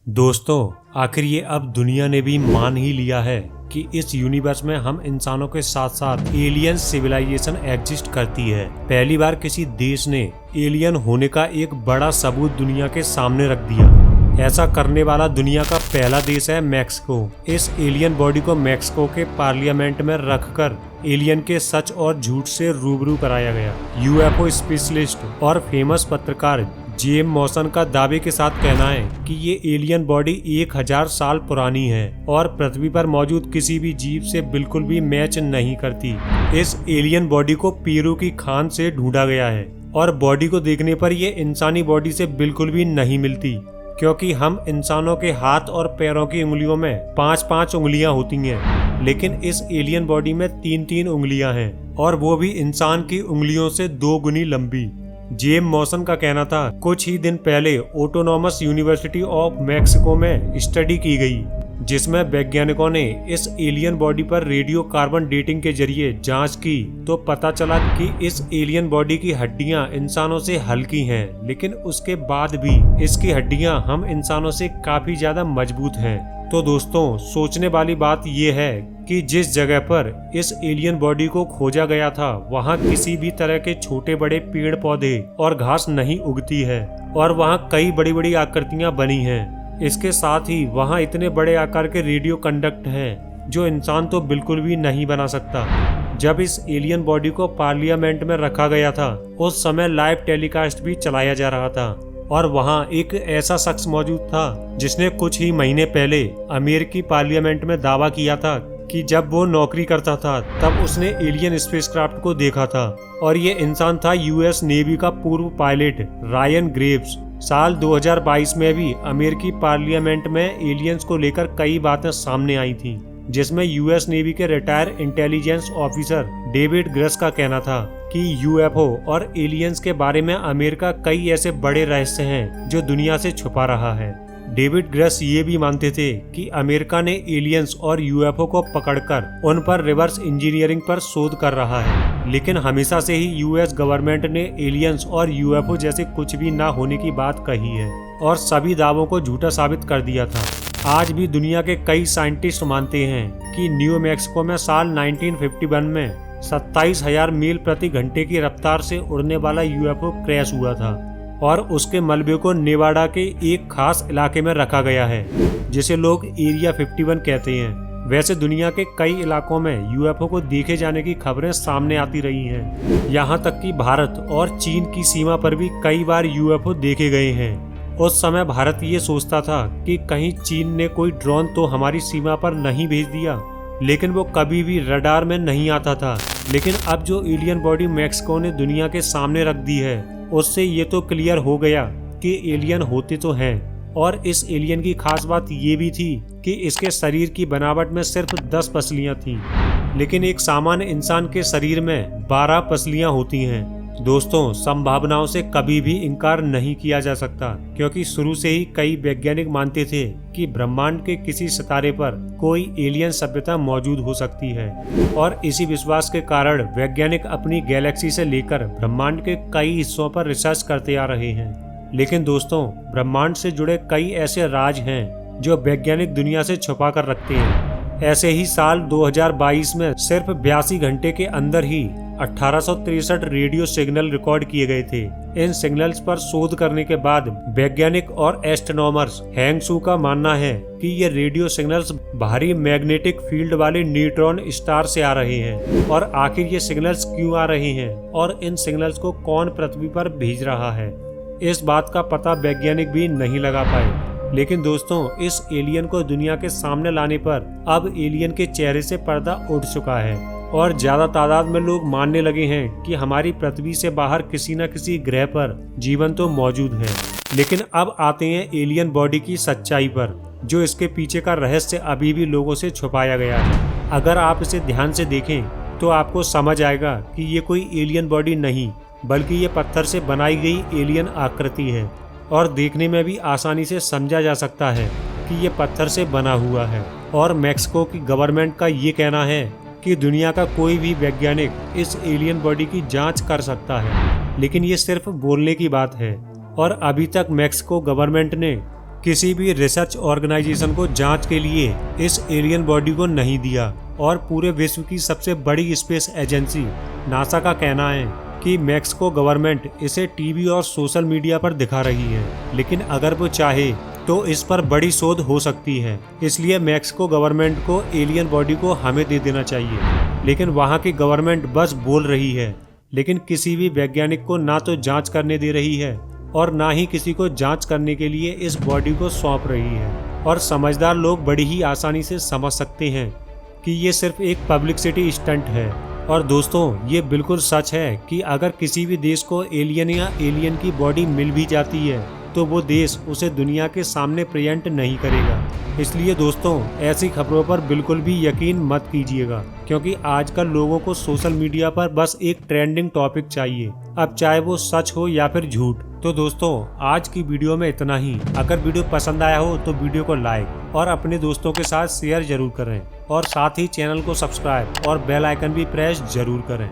दोस्तों, आखिर ये अब दुनिया ने भी मान ही लिया है कि इस यूनिवर्स में हम इंसानों के साथ साथ एलियन सिविलाइजेशन एग्जिस्ट करती है। पहली बार किसी देश ने एलियन होने का एक बड़ा सबूत दुनिया के सामने रख दिया। ऐसा करने वाला दुनिया का पहला देश है मैक्सिको। इस एलियन बॉडी को मैक्सिको के पार्लियामेंट में रखकर एलियन के सच और झूठ से रूबरू कराया गया। यूएफओ स्पेशलिस्ट और फेमस पत्रकार जेम मॉसन का दावे के साथ कहना है कि ये एलियन बॉडी 1000 साल पुरानी है और पृथ्वी पर मौजूद किसी भी जीव से बिल्कुल भी मैच नहीं करती। इस एलियन बॉडी को पेरू की खान से ढूंढा गया है और बॉडी को देखने पर ये इंसानी बॉडी से बिल्कुल भी नहीं मिलती, क्योंकि हम इंसानों के हाथ और पैरों की उंगलियों में 5-5 उंगलियां होती हैं, लेकिन इस एलियन बॉडी में 3-3 उंगलियां हैं और वो भी इंसान की उंगलियों से 2 गुनी लंबी। जेम मॉसन का कहना था कुछ ही दिन पहले ऑटोनॉमस यूनिवर्सिटी ऑफ मैक्सिको में स्टडी की गई, जिसमें वैज्ञानिकों ने इस एलियन बॉडी पर रेडियो कार्बन डेटिंग के जरिए जांच की तो पता चला कि इस एलियन बॉडी की हड्डियां इंसानों से हल्की हैं, लेकिन उसके बाद भी इसकी हड्डियां हम इंसानों से काफी ज्यादा मजबूत हैं। तो दोस्तों, सोचने वाली बात यह है कि जिस जगह पर इस एलियन बॉडी को खोजा गया था वहां किसी भी तरह के छोटे बड़े पेड़ पौधे और घास नहीं उगती है और वहां कई बड़ी बड़ी आकृतियां बनी हैं। इसके साथ ही वहां इतने बड़े आकार के रेडियो कंडक्ट हैं जो इंसान तो बिल्कुल भी नहीं बना सकता। जब इस एलियन बॉडी को पार्लियामेंट में रखा गया था उस समय लाइव टेलीकास्ट भी चलाया जा रहा था और वहां एक ऐसा शख्स मौजूद था जिसने कुछ ही महीने पहले अमेरिकी पार्लियामेंट में दावा किया था कि जब वो नौकरी करता था तब उसने एलियन स्पेसक्राफ्ट को देखा था, और ये इंसान था यूएस नेवी का पूर्व पायलट रायन ग्रेव्स। साल 2022 में भी अमेरिकी पार्लियामेंट में एलियंस को लेकर कई बातें सामने आई थीं, जिसमें यूएस नेवी के retire intelligence officer David gross का कहना था कि यूएफओ और एलियंस के बारे में अमेरिका कई ऐसे बड़े रहस्य हैं जो दुनिया से छुपा रहा है। डेविड ग्रस ये भी मानते थे कि अमेरिका ने एलियंस और यूएफओ को पकड़कर उन पर रिवर्स इंजीनियरिंग पर शोध कर रहा है, लेकिन हमेशा से ही यूएस गवर्नमेंट ने एलियंस और यूएफओ जैसे कुछ भी ना होने की बात कही है और सभी दावों को झूठा साबित कर दिया था। आज भी दुनिया के कई साइंटिस्ट मानते हैं कि न्यू मैक्सिको में साल 1951 में 27,000 मील प्रति घंटे की रफ्तार से उड़ने वाला यूएफओ क्रैश हुआ था और उसके मलबे को नेवाडा के एक खास इलाके में रखा गया है जिसे लोग एरिया 51 कहते हैं। वैसे दुनिया के कई इलाकों में यूएफओ को देखे जाने की खबरें सामने आती रही हैं। यहाँ तक कि भारत और चीन की सीमा पर भी कई बार यूएफओ देखे गए हैं। उस समय भारत ये सोचता था कि कहीं चीन ने कोई ड्रोन तो हमारी सीमा पर नहीं भेज दिया, लेकिन वो कभी भी रडार में नहीं आता था। लेकिन अब जो एलियन बॉडी मैक्सिको ने दुनिया के सामने रख दी है उससे ये तो क्लियर हो गया कि एलियन होते तो हैं, और इस एलियन की खास बात ये भी थी कि इसके शरीर की बनावट में सिर्फ 10 पसलियां थीं, लेकिन एक सामान्य इंसान के शरीर में 12 पसलियां होती हैं। दोस्तों, संभावनाओं से कभी भी इनकार नहीं किया जा सकता, क्योंकि शुरू से ही कई वैज्ञानिक मानते थे कि ब्रह्मांड के किसी सितारे पर कोई एलियन सभ्यता मौजूद हो सकती है, और इसी विश्वास के कारण वैज्ञानिक अपनी गैलेक्सी से लेकर ब्रह्मांड के कई हिस्सों पर रिसर्च करते आ रहे हैं। लेकिन दोस्तों, ब्रह्मांड से जुड़े कई ऐसे राज हैं जो वैज्ञानिक दुनिया से छुपा कर रखते हैं। ऐसे ही साल 2022 में सिर्फ 82 घंटे के अंदर ही 1863 रेडियो सिग्नल रिकॉर्ड किए गए थे। इन सिग्नल्स पर शोध करने के बाद वैज्ञानिक और एस्ट्रोनॉमर्स हैंग सू का मानना है कि ये रेडियो सिग्नल्स भारी मैग्नेटिक फील्ड वाले न्यूट्रॉन स्टार से आ रहे हैं, और आखिर ये सिग्नल्स क्यों आ रहे हैं और इन सिग्नल्स को कौन पृथ्वी पर भेज रहा है, इस बात का पता वैज्ञानिक भी नहीं लगा पाए। लेकिन दोस्तों, इस एलियन को दुनिया के सामने लाने पर अब एलियन के चेहरे से पर्दा उठ चुका है और ज्यादा तादाद में लोग मानने लगे हैं कि हमारी पृथ्वी से बाहर किसी न किसी ग्रह पर जीवन तो मौजूद है। लेकिन अब आते हैं एलियन बॉडी की सच्चाई पर, जो इसके पीछे का रहस्य अभी भी लोगों से छुपाया गया है। अगर आप इसे ध्यान से देखें तो आपको समझ आएगा कि ये कोई एलियन बॉडी नहीं, बल्कि ये पत्थर से बनाई गई एलियन आकृति है, और देखने में भी आसानी से समझा जा सकता है कि ये पत्थर से बना हुआ है। और मैक्सिको की गवर्नमेंट का ये कहना है कि दुनिया का कोई भी वैज्ञानिक इस एलियन बॉडी की जांच कर सकता है, लेकिन ये सिर्फ बोलने की बात है और अभी तक मैक्सिको गवर्नमेंट ने किसी भी रिसर्च ऑर्गेनाइजेशन को जांच के लिए इस एलियन बॉडी को नहीं दिया और पूरे विश्व की सबसे बड़ी स्पेस एजेंसी नासा का कहना है कि मैक्सिको गवर्नमेंट इसे टीवी और सोशल मीडिया पर दिखा रही है, लेकिन अगर वो चाहे तो इस पर बड़ी शोध हो सकती है। इसलिए मैक्सिको गवर्नमेंट को एलियन बॉडी को हमें दे देना चाहिए, लेकिन वहाँ की गवर्नमेंट बस बोल रही है, लेकिन किसी भी वैज्ञानिक को ना तो जांच करने दे रही है और ना ही किसी को जांच करने के लिए इस बॉडी को सौंप रही है। और समझदार लोग बड़ी ही आसानी से समझ सकते हैं कि ये सिर्फ एक पब्लिसिटी स्टंट है। और दोस्तों, ये बिल्कुल सच है कि अगर किसी भी देश को एलियन या एलियन की बॉडी मिल भी जाती है तो वो देश उसे दुनिया के सामने प्रेजेंट नहीं करेगा। इसलिए दोस्तों, ऐसी खबरों पर बिल्कुल भी यकीन मत कीजिएगा, क्योंकि आजकल लोगों को सोशल मीडिया पर बस एक ट्रेंडिंग टॉपिक चाहिए, अब चाहे वो सच हो या फिर झूठ। तो दोस्तों, आज की वीडियो में इतना ही। अगर वीडियो पसंद आया हो तो वीडियो को लाइक और अपने दोस्तों के साथ शेयर जरूर करें और साथ ही चैनल को सब्सक्राइब और बेल आइकन भी प्रेस जरूर करें।